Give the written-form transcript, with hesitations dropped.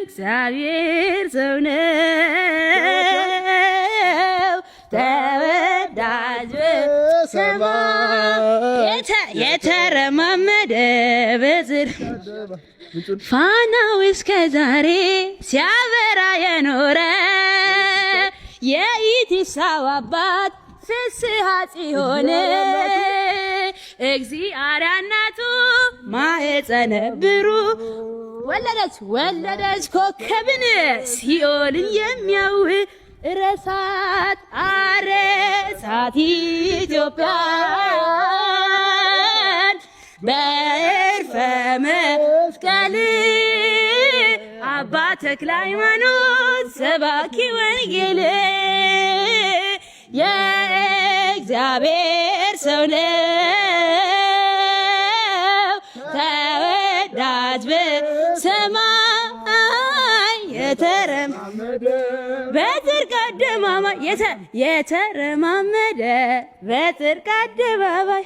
የእግዚአብሔር ሰው ነው ተወዳጅ በሰማይ የተረማመደ በዝር ፋናው እስከ ዛሬ ሲያበራ የኖረ የኢቲሳው አባት ፍስሐ ጽዮን እግዚአብሔር እናቱ ማኅፀነ ብሩክ ወለደች ኮከብን ሲኦልን የሚያውረሳት አረሳት ኢትዮጵያን በዕርፈ መስቀል አባ ተክለ ሃይማኖት ሰባኪ ወንጌል የእግዚአብሔር ሰው ነው ተወዳጅ በሰማይ የተረማመደ በጽድቅ አደባባይ የተረማመደ በጽድቅ አደባባይ